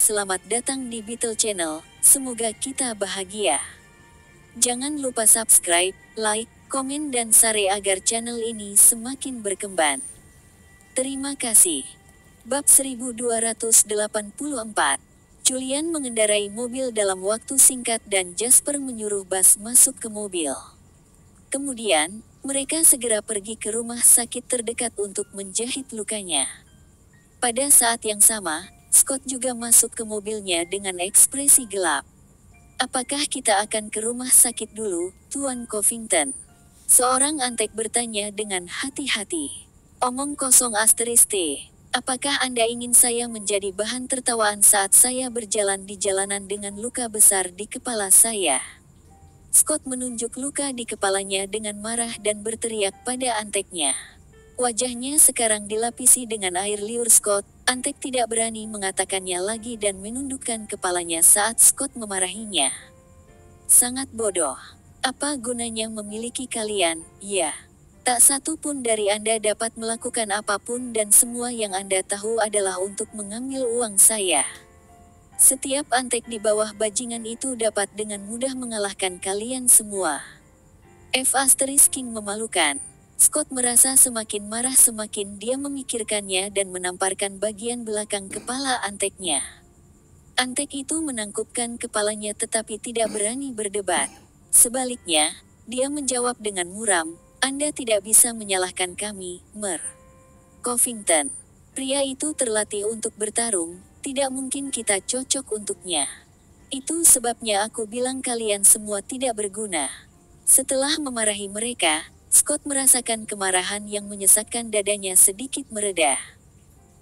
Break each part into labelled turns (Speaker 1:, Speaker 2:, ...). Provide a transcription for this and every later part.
Speaker 1: selamat datang di Beetle Channel, semoga kita bahagia. Jangan lupa subscribe, like, komen dan share agar channel ini semakin berkembang. Terima kasih. Bab 1284. Julian mengendarai mobil dalam waktu singkat dan Jasper menyuruh Bas masuk ke mobil. Kemudian, mereka segera pergi ke rumah sakit terdekat untuk menjahit lukanya. Pada saat yang sama, Scott juga masuk ke mobilnya dengan ekspresi gelap. "Apakah kita akan ke rumah sakit dulu, Tuan Covington?" Seorang antek bertanya dengan hati-hati. "Omong kosong *T. Apakah Anda ingin saya menjadi bahan tertawaan saat saya berjalan di jalanan dengan luka besar di kepala saya?" Scott menunjuk luka di kepalanya dengan marah dan berteriak pada anteknya. Wajahnya sekarang dilapisi dengan air liur. Scott, antek tidak berani mengatakannya lagi dan menundukkan kepalanya saat Scott memarahinya. "Sangat bodoh. Apa gunanya memiliki kalian, ya? Tak satu pun dari Anda dapat melakukan apapun dan semua yang Anda tahu adalah untuk mengambil uang saya. Setiap antek di bawah bajingan itu dapat dengan mudah mengalahkan kalian semua." King memalukan. Scott merasa semakin marah semakin dia memikirkannya dan menamparkan bagian belakang kepala anteknya. Antek itu menangkupkan kepalanya tetapi tidak berani berdebat. Sebaliknya, dia menjawab dengan muram, "Anda tidak bisa menyalahkan kami, Mer. Covington. Pria itu terlatih untuk bertarung, tidak mungkin kita cocok untuknya. Itu sebabnya aku bilang kalian semua tidak berguna." Setelah memarahi mereka, Scott merasakan kemarahan yang menyesakkan dadanya sedikit mereda.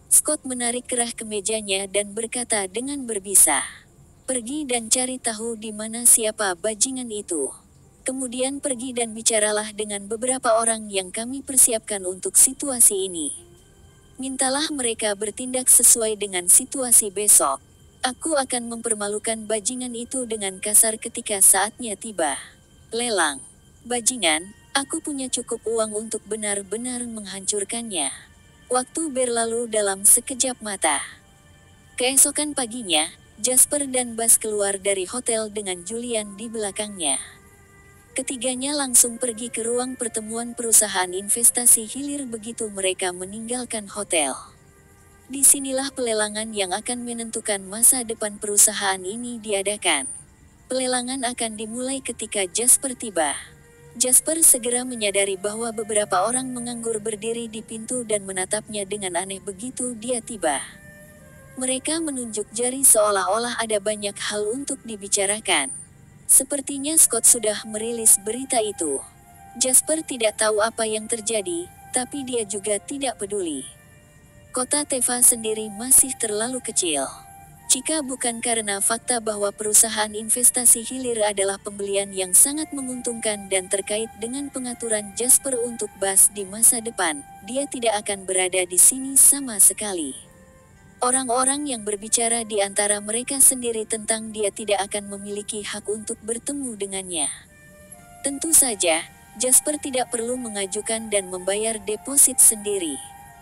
Speaker 1: Scott menarik kerah kemejanya dan berkata dengan berbisa, "Pergi dan cari tahu di mana siapa bajingan itu. Kemudian pergi dan bicaralah dengan beberapa orang yang kami persiapkan untuk situasi ini. Mintalah mereka bertindak sesuai dengan situasi besok. Aku akan mempermalukan bajingan itu dengan kasar ketika saatnya tiba. Lelang. Bajingan, aku punya cukup uang untuk benar-benar menghancurkannya." Waktu berlalu dalam sekejap mata. Keesokan paginya, Jasper dan Bas keluar dari hotel dengan Julian di belakangnya. Ketiganya langsung pergi ke ruang pertemuan perusahaan investasi hilir begitu mereka meninggalkan hotel. Disinilah pelelangan yang akan menentukan masa depan perusahaan ini diadakan. Pelelangan akan dimulai ketika Jasper tiba. Jasper segera menyadari bahwa beberapa orang menganggur berdiri di pintu dan menatapnya dengan aneh begitu dia tiba. Mereka menunjuk jari seolah-olah ada banyak hal untuk dibicarakan. Sepertinya Scott sudah merilis berita itu. Jasper tidak tahu apa yang terjadi, tapi dia juga tidak peduli. Kota Teva sendiri masih terlalu kecil. Jika bukan karena fakta bahwa perusahaan investasi hilir adalah pembelian yang sangat menguntungkan dan terkait dengan pengaturan Jasper untuk Bas di masa depan, dia tidak akan berada di sini sama sekali. Orang-orang yang berbicara di antara mereka sendiri tentang dia tidak akan memiliki hak untuk bertemu dengannya. Tentu saja, Jasper tidak perlu mengajukan dan membayar deposit sendiri.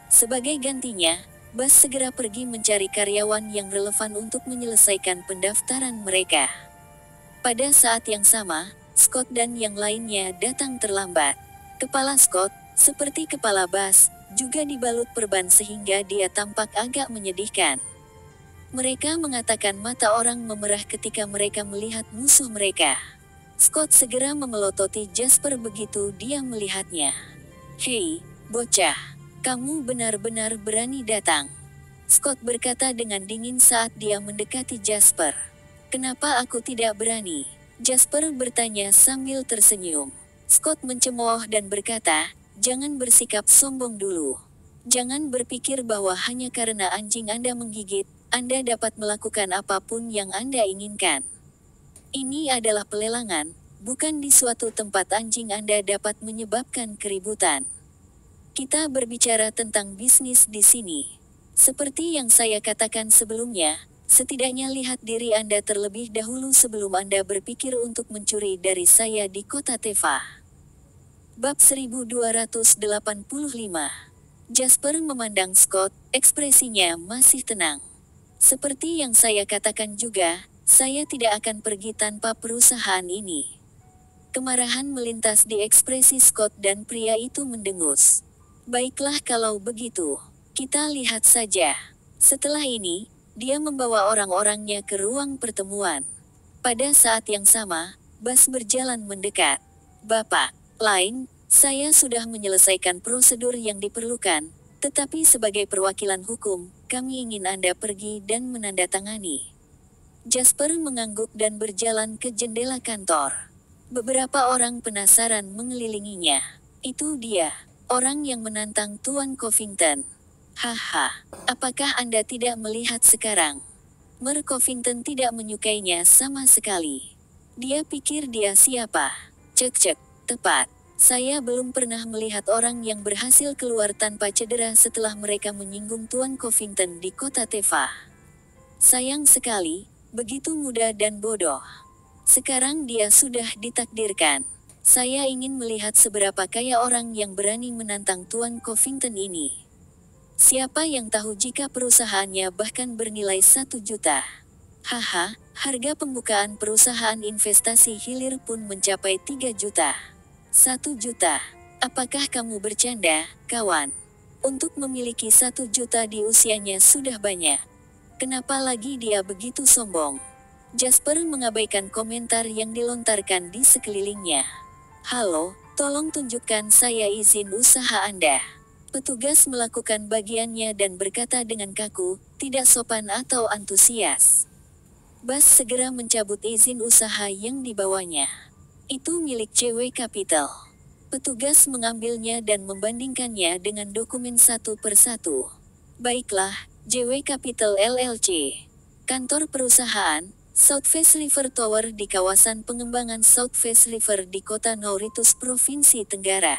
Speaker 1: Sebagai gantinya, Bas segera pergi mencari karyawan yang relevan untuk menyelesaikan pendaftaran mereka. Pada saat yang sama, Scott dan yang lainnya datang terlambat. Kepala Scott, seperti kepala Bas, juga dibalut perban sehingga dia tampak agak menyedihkan. Mereka mengatakan mata orang memerah ketika mereka melihat musuh mereka. Scott segera memelototi Jasper begitu dia melihatnya. "Hei, bocah. Kamu benar-benar berani datang," Scott berkata dengan dingin saat dia mendekati Jasper. "Kenapa aku tidak berani?" Jasper bertanya sambil tersenyum. Scott mencemooh dan berkata, "Jangan bersikap sombong dulu. Jangan berpikir bahwa hanya karena anjing Anda menggigit, Anda dapat melakukan apapun yang Anda inginkan. Ini adalah pelelangan, bukan di suatu tempat anjing Anda dapat menyebabkan keributan. Kita berbicara tentang bisnis di sini. Seperti yang saya katakan sebelumnya, setidaknya lihat diri Anda terlebih dahulu sebelum Anda berpikir untuk mencuri dari saya di kota Teva." Bab 1285. Jasper memandang Scott, ekspresinya masih tenang. Seperti yang saya katakan juga, saya tidak akan pergi tanpa perusahaan ini. Kemarahan melintas di ekspresi Scott dan pria itu mendengus. Baiklah kalau begitu, kita lihat saja. Setelah ini, dia membawa orang-orangnya ke ruang pertemuan. Pada saat yang sama, Bas berjalan mendekat. Bapak, Lain, saya sudah menyelesaikan prosedur yang diperlukan, tetapi sebagai perwakilan hukum, kami ingin Anda pergi dan menandatangani. Jasper mengangguk dan berjalan ke jendela kantor. Beberapa orang penasaran mengelilinginya. Itu dia, orang yang menantang Tuan Covington. Haha, apakah Anda tidak melihat sekarang? Mer Covington tidak menyukainya sama sekali. Dia pikir dia siapa? Cek, tepat. Saya belum pernah melihat orang yang berhasil keluar tanpa cedera setelah mereka menyinggung Tuan Covington di kota Teva. Sayang sekali, begitu muda dan bodoh. Sekarang dia sudah ditakdirkan. Saya ingin melihat seberapa kaya orang yang berani menantang Tuan Covington ini. Siapa yang tahu jika perusahaannya bahkan bernilai 1 juta. Haha, harga pembukaan perusahaan investasi hilir pun mencapai 3 juta. 1 juta. Apakah kamu bercanda, kawan? Untuk memiliki 1 juta di usianya sudah banyak. Kenapa lagi dia begitu sombong? Jasper mengabaikan komentar yang dilontarkan di sekelilingnya. Halo, tolong tunjukkan saya izin usaha Anda. Petugas melakukan bagiannya dan berkata dengan kaku, tidak sopan atau antusias. Bas segera mencabut izin usaha yang dibawanya. Itu milik JW Capital. Petugas mengambilnya dan membandingkannya dengan dokumen satu persatu. Baiklah, JW Capital LLC. Kantor perusahaan, Southwest River Tower di kawasan pengembangan Southwest River di kota Mauritius, Provinsi Tenggara.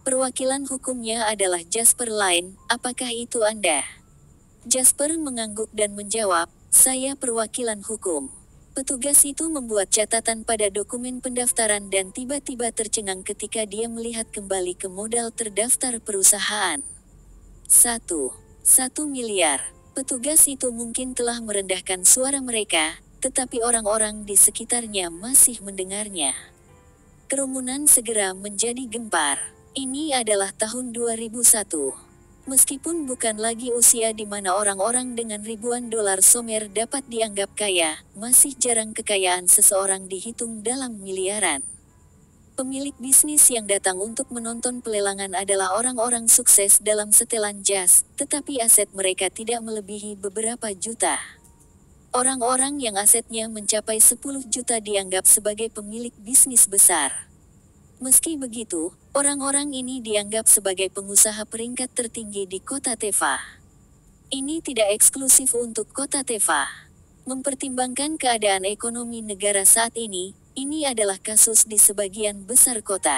Speaker 1: Perwakilan hukumnya adalah Jasper Lain, apakah itu Anda? Jasper mengangguk dan menjawab, saya perwakilan hukum. Petugas itu membuat catatan pada dokumen pendaftaran dan tiba-tiba tercengang ketika dia melihat kembali ke modal terdaftar perusahaan. 1 miliar. Petugas itu mungkin telah merendahkan suara mereka, tetapi orang-orang di sekitarnya masih mendengarnya. Kerumunan segera menjadi gempar. Ini adalah tahun 2001. Meskipun bukan lagi usia di mana orang-orang dengan ribuan dolar somer dapat dianggap kaya, masih jarang kekayaan seseorang dihitung dalam miliaran. Pemilik bisnis yang datang untuk menonton pelelangan adalah orang-orang sukses dalam setelan jas, tetapi aset mereka tidak melebihi beberapa juta. Orang-orang yang asetnya mencapai 10 juta dianggap sebagai pemilik bisnis besar. Meski begitu, orang-orang ini dianggap sebagai pengusaha peringkat tertinggi di kota Teva. Ini tidak eksklusif untuk kota Teva. Mempertimbangkan keadaan ekonomi negara saat ini adalah kasus di sebagian besar kota.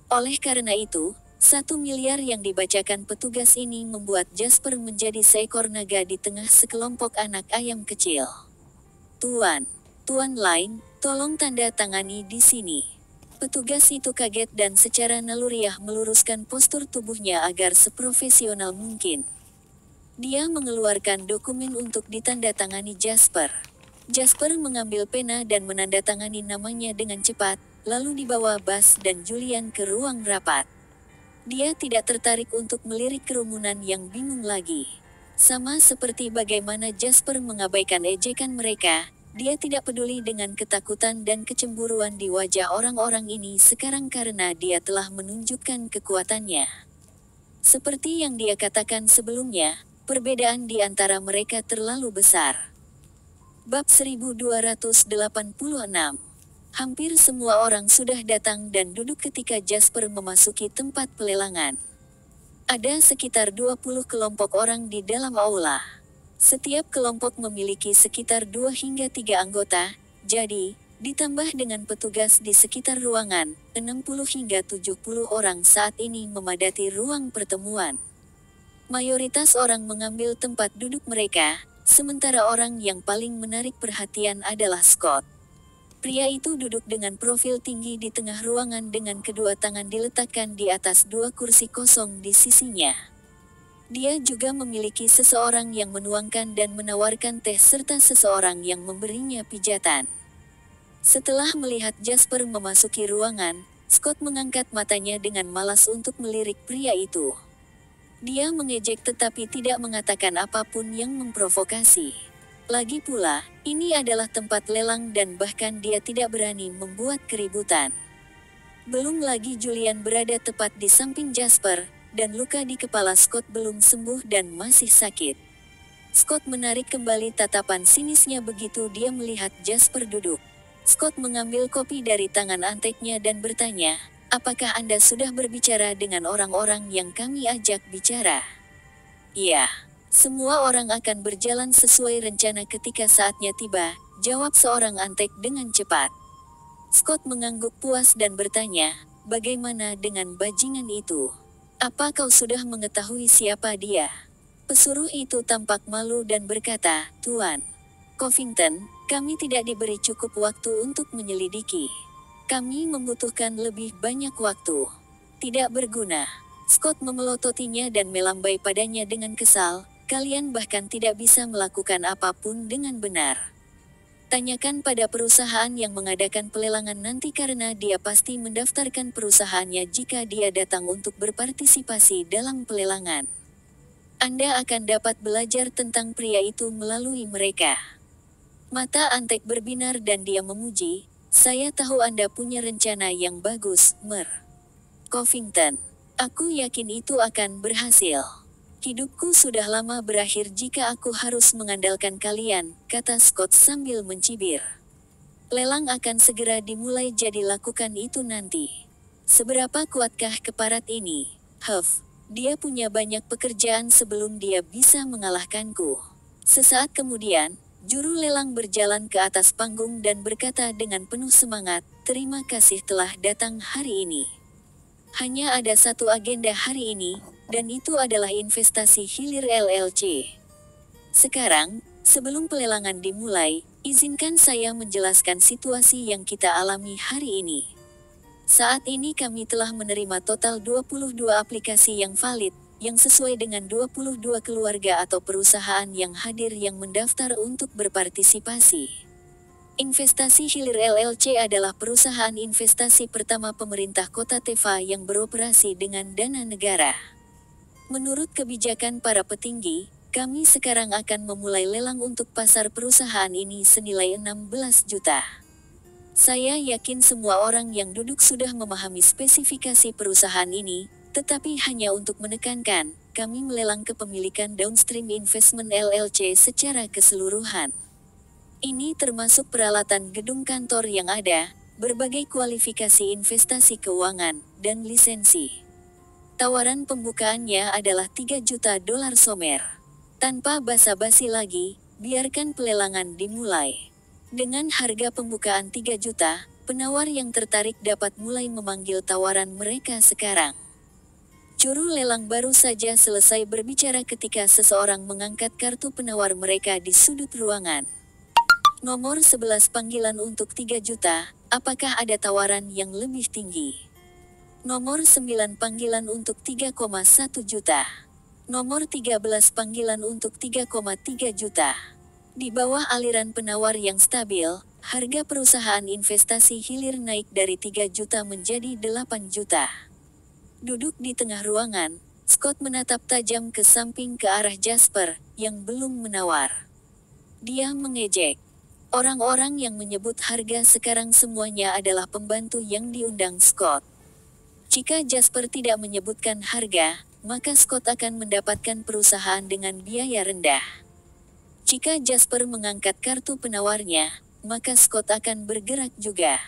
Speaker 1: Oleh karena itu, 1 miliar yang dibacakan petugas ini membuat Jasper menjadi seekor naga di tengah sekelompok anak ayam kecil. Tuan Lain, tolong tanda tangani di sini. Petugas itu kaget dan secara naluriah meluruskan postur tubuhnya agar seprofesional mungkin. Dia mengeluarkan dokumen untuk ditandatangani Jasper. Jasper mengambil pena dan menandatangani namanya dengan cepat, lalu dibawa Bas dan Julian ke ruang rapat. Dia tidak tertarik untuk melirik kerumunan yang bingung lagi. Sama seperti bagaimana Jasper mengabaikan ejekan mereka, dia tidak peduli dengan ketakutan dan kecemburuan di wajah orang-orang ini sekarang karena dia telah menunjukkan kekuatannya. Seperti yang dia katakan sebelumnya, perbedaan di antara mereka terlalu besar. Bab 1286. Hampir semua orang sudah datang dan duduk ketika Jasper memasuki tempat pelelangan. Ada sekitar 20 kelompok orang di dalam aula. Setiap kelompok memiliki sekitar 2 hingga 3 anggota, jadi, ditambah dengan petugas di sekitar ruangan, 60 hingga 70 orang saat ini memadati ruang pertemuan. Mayoritas orang mengambil tempat duduk mereka, sementara orang yang paling menarik perhatian adalah Scott. Pria itu duduk dengan profil tinggi di tengah ruangan dengan kedua tangan diletakkan di atas 2 kursi kosong di sisinya. Dia juga memiliki seseorang yang menuangkan dan menawarkan teh serta seseorang yang memberinya pijatan. Setelah melihat Jasper memasuki ruangan, Scott mengangkat matanya dengan malas untuk melirik pria itu. Dia mengejek tetapi tidak mengatakan apapun yang memprovokasi. Lagi pula, ini adalah tempat lelang dan bahkan dia tidak berani membuat keributan. Belum lagi Julian berada tepat di samping Jasper, dan luka di kepala Scott belum sembuh dan masih sakit. Scott menarik kembali tatapan sinisnya begitu dia melihat Jasper duduk. Scott mengambil kopi dari tangan anteknya dan bertanya, "Apakah Anda sudah berbicara dengan orang-orang yang kami ajak bicara?" "Iya. Semua orang akan berjalan sesuai rencana ketika saatnya tiba," jawab seorang antek dengan cepat. Scott mengangguk puas dan bertanya, "Bagaimana dengan bajingan itu? Apa kau sudah mengetahui siapa dia?" Pesuruh itu tampak malu dan berkata, "Tuan Covington, kami tidak diberi cukup waktu untuk menyelidiki. Kami membutuhkan lebih banyak waktu." "Tidak berguna." Scott memelototinya dan melambai padanya dengan kesal, "Kalian bahkan tidak bisa melakukan apapun dengan benar. Tanyakan pada perusahaan yang mengadakan pelelangan nanti karena dia pasti mendaftarkan perusahaannya jika dia datang untuk berpartisipasi dalam pelelangan. Anda akan dapat belajar tentang pria itu melalui mereka." Mata antek berbinar dan dia memuji, "Saya tahu Anda punya rencana yang bagus, Mer. Covington. Aku yakin itu akan berhasil. Hidupku sudah lama berakhir jika aku harus mengandalkan kalian," kata Scott sambil mencibir. "Lelang akan segera dimulai jadi lakukan itu nanti. Seberapa kuatkah keparat ini? Huff, dia punya banyak pekerjaan sebelum dia bisa mengalahkanku." Sesaat kemudian, juru lelang berjalan ke atas panggung dan berkata dengan penuh semangat, "Terima kasih telah datang hari ini. Hanya ada satu agenda hari ini, dan itu adalah investasi hilir LLC. Sekarang, sebelum pelelangan dimulai, izinkan saya menjelaskan situasi yang kita alami hari ini. Saat ini kami telah menerima total 22 aplikasi yang valid, yang sesuai dengan 22 keluarga atau perusahaan yang hadir yang mendaftar untuk berpartisipasi. Investasi Hilir LLC adalah perusahaan investasi pertama pemerintah Kota Teva yang beroperasi dengan dana negara. Menurut kebijakan para petinggi, kami sekarang akan memulai lelang untuk pasar perusahaan ini senilai 16 juta. Saya yakin semua orang yang duduk sudah memahami spesifikasi perusahaan ini, tetapi hanya untuk menekankan, kami melelang kepemilikan Downstream Investment LLC secara keseluruhan. Ini termasuk peralatan gedung kantor yang ada, berbagai kualifikasi investasi keuangan, dan lisensi. Tawaran pembukaannya adalah 3 juta dolar Somer. Tanpa basa-basi lagi, biarkan pelelangan dimulai. Dengan harga pembukaan 3 juta, penawar yang tertarik dapat mulai memanggil tawaran mereka sekarang. Juru lelang baru saja selesai berbicara ketika seseorang mengangkat kartu penawar mereka di sudut ruangan. "Nomor 11 panggilan untuk 3 juta, apakah ada tawaran yang lebih tinggi?" "Nomor 9 panggilan untuk 3,1 juta. Nomor 13 panggilan untuk 3,3 juta. Di bawah aliran penawar yang stabil, harga perusahaan investasi hilir naik dari 3 juta menjadi 8 juta. Duduk di tengah ruangan, Scott menatap tajam ke samping ke arah Jasper, yang belum menawar. Dia mengejek. Orang-orang yang menyebut harga sekarang semuanya adalah pembantu yang diundang Scott. Jika Jasper tidak menyebutkan harga, maka Scott akan mendapatkan perusahaan dengan biaya rendah. Jika Jasper mengangkat kartu penawarnya, maka Scott akan bergerak juga.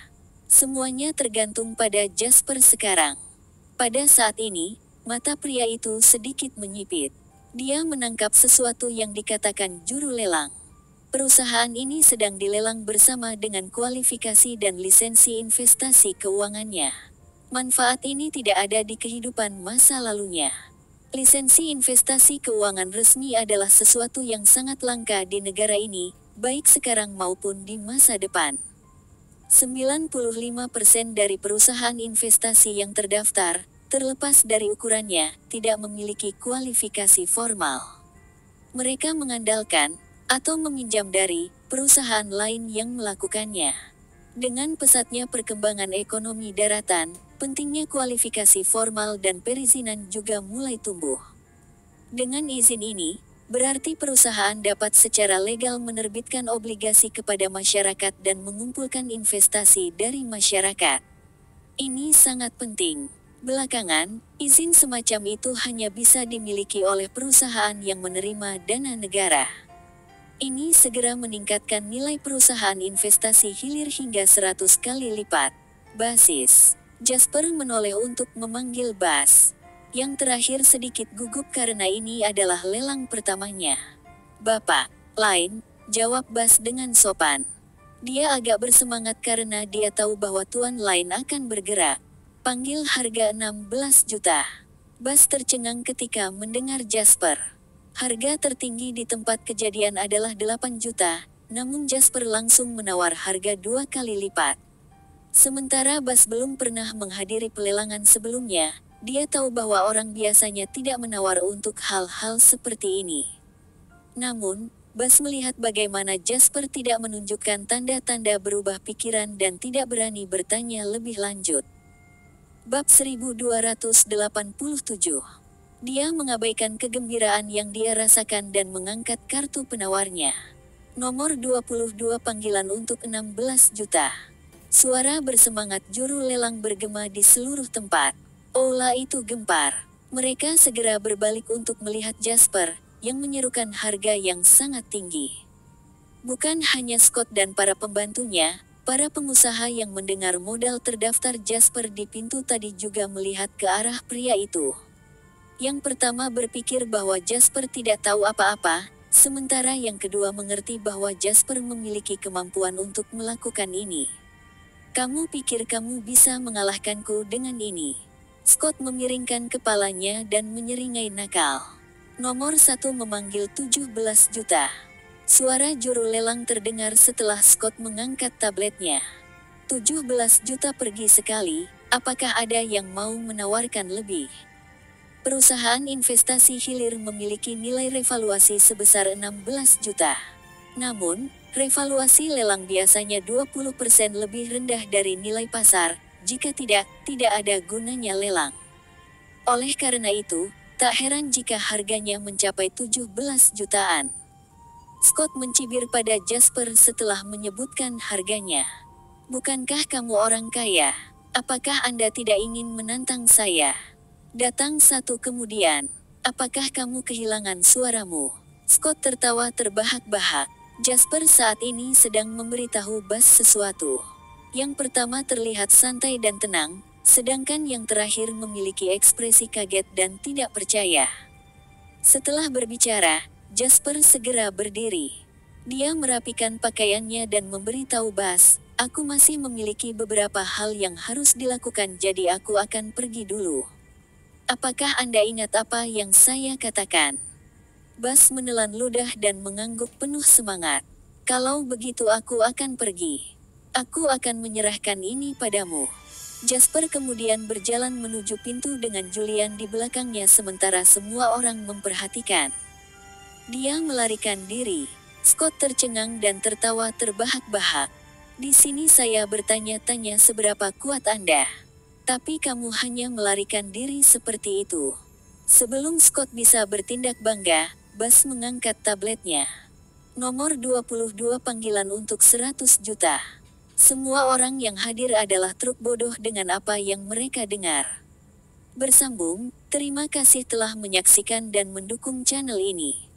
Speaker 1: Semuanya tergantung pada Jasper sekarang. Pada saat ini, mata pria itu sedikit menyipit. Dia menangkap sesuatu yang dikatakan juru lelang. Perusahaan ini sedang dilelang bersama dengan kualifikasi dan lisensi investasi keuangannya. Manfaat ini tidak ada di kehidupan masa lalunya. Lisensi investasi keuangan resmi adalah sesuatu yang sangat langka di negara ini, baik sekarang maupun di masa depan. 95% dari perusahaan investasi yang terdaftar, terlepas dari ukurannya, tidak memiliki kualifikasi formal. Mereka mengandalkan, atau meminjam dari, perusahaan lain yang melakukannya. Dengan pesatnya perkembangan ekonomi daratan, pentingnya kualifikasi formal dan perizinan juga mulai tumbuh. Dengan izin ini, berarti perusahaan dapat secara legal menerbitkan obligasi kepada masyarakat dan mengumpulkan investasi dari masyarakat. Ini sangat penting. Belakangan, izin semacam itu hanya bisa dimiliki oleh perusahaan yang menerima dana negara. Ini segera meningkatkan nilai perusahaan investasi hilir hingga 100 kali lipat. Basis. Jasper menoleh untuk memanggil Bas. Yang terakhir sedikit gugup karena ini adalah lelang pertamanya. Bapak, lain, jawab Bas dengan sopan. Dia agak bersemangat karena dia tahu bahwa Tuan lain akan bergerak. Panggil harga 16 juta. Bas tercengang ketika mendengar Jasper. Harga tertinggi di tempat kejadian adalah 8 juta, namun Jasper langsung menawar harga 2 kali lipat. Sementara Bas belum pernah menghadiri pelelangan sebelumnya, dia tahu bahwa orang biasanya tidak menawar untuk hal-hal seperti ini. Namun, Bas melihat bagaimana Jasper tidak menunjukkan tanda-tanda berubah pikiran dan tidak berani bertanya lebih lanjut. Bab 1287. Dia mengabaikan kegembiraan yang dia rasakan dan mengangkat kartu penawarnya. Nomor 22 panggilan untuk 16 juta. Suara bersemangat juru lelang bergema di seluruh tempat. Aula itu gempar. Mereka segera berbalik untuk melihat Jasper, yang menyerukan harga yang sangat tinggi. Bukan hanya Scott dan para pembantunya, para pengusaha yang mendengar modal terdaftar Jasper di pintu tadi juga melihat ke arah pria itu. Yang pertama berpikir bahwa Jasper tidak tahu apa-apa, sementara yang kedua mengerti bahwa Jasper memiliki kemampuan untuk melakukan ini. Kamu pikir kamu bisa mengalahkanku dengan ini? Scott memiringkan kepalanya dan menyeringai nakal. Nomor 1 memanggil 17 juta. Suara juru lelang terdengar setelah Scott mengangkat tabletnya. 17 juta pergi sekali, apakah ada yang mau menawarkan lebih? Perusahaan investasi hilir memiliki nilai revaluasi sebesar 16 juta. Namun, revaluasi lelang biasanya 20% lebih rendah dari nilai pasar, jika tidak ada gunanya lelang. Oleh karena itu, tak heran jika harganya mencapai 17 jutaan. Scott mencibir pada Jasper setelah menyebutkan harganya. Bukankah kamu orang kaya? Apakah Anda tidak ingin menantang saya? Datang satu kemudian. Apakah kamu kehilangan suaramu? Scott tertawa terbahak-bahak. Jasper saat ini sedang memberitahu Bas sesuatu. Yang pertama terlihat santai dan tenang, sedangkan yang terakhir memiliki ekspresi kaget dan tidak percaya. Setelah berbicara, Jasper segera berdiri. Dia merapikan pakaiannya dan memberitahu Bas, aku masih memiliki beberapa hal yang harus dilakukan jadi aku akan pergi dulu. Apakah Anda ingat apa yang saya katakan? Bas menelan ludah dan mengangguk penuh semangat. Kalau begitu aku akan pergi. Aku akan menyerahkan ini padamu. Jasper kemudian berjalan menuju pintu dengan Julian di belakangnya sementara semua orang memperhatikan. Dia melarikan diri. Scott tercengang dan tertawa terbahak-bahak. Di sini saya bertanya-tanya seberapa kuat Anda. Tapi kamu hanya melarikan diri seperti itu. Sebelum Scott bisa bertindak bangga, Bas mengangkat tabletnya. Nomor 22 panggilan untuk 100 juta. Semua orang yang hadir adalah truk bodoh dengan apa yang mereka dengar. Bersambung, terima kasih telah menyaksikan dan mendukung channel ini.